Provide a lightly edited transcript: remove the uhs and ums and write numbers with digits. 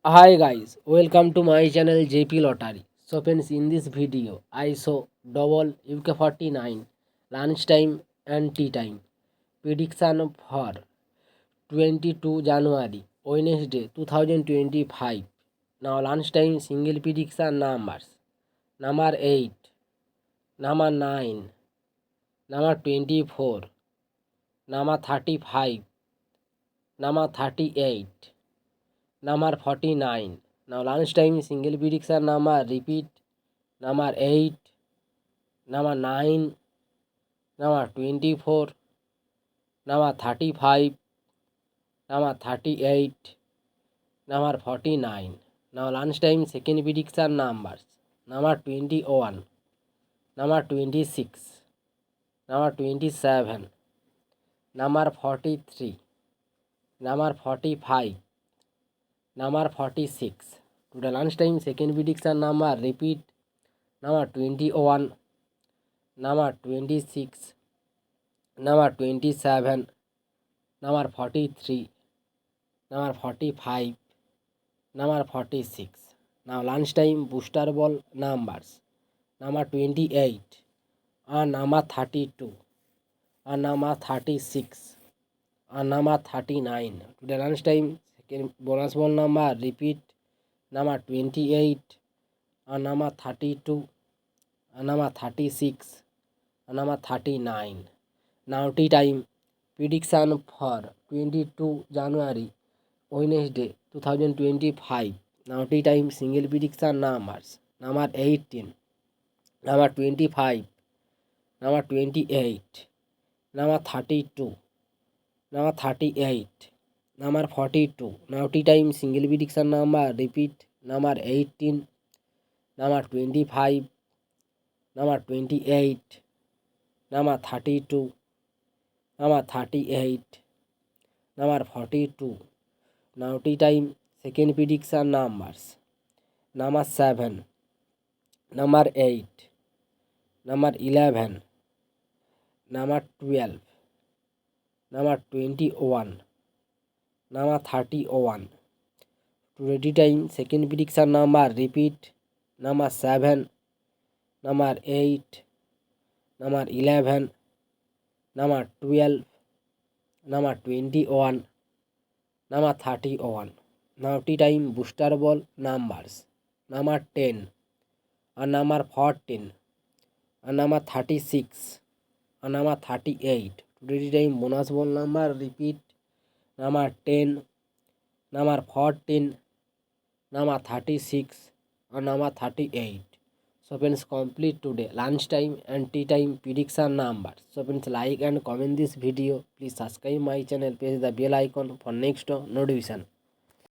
Hi guys, welcome to my channel JP Lottery. So friends, in this video I show double UK49 lunchtime and tea time prediction for 22 January Wednesday 2025. Now lunchtime single prediction numbers: number 8, number 9, number 24, number 35, number 38, number 49. Now lunchtime single prediction number repeat: number 8, number 9, number 24, number 35, number 38, number 49. Now lunchtime second prediction numbers: number 21, number 26, number 27, number 43, number 45, number 46. Today lunchtime second prediction number repeat: number 21, number 26, number 27, number 43, number 45, number 46. Now lunchtime booster ball numbers: number 28, and number 32, and number 36, and number 39. Today lunchtime second bonus ball number repeat: number 28, and number 32, and number 36, and number 39. Now tea time prediction for 22 January Wednesday 2025. Now tea time single prediction numbers: number 18, number 25, number 28, number 32, number 38, number 42. Now tea time single prediction number repeat: number 18, number 25, number 28, number 32, number 38, number 42. Now tea time second prediction numbers: number 7, number 8, number 11, number 12, number 21, number 31. Today tea time second prediction number repeat: number 7, number 8, number 11, number 12, number 21, number 31. Now tea time booster ball numbers: number 10, and number 14, and number 36, and number 38. Today tea time bonus ball number repeat: number 10, number 14, number 36, and number 38. So friends, complete today lunchtime and tea time prediction numbers. So friends, like and comment this video. Please subscribe my channel, press the bell icon for next notification.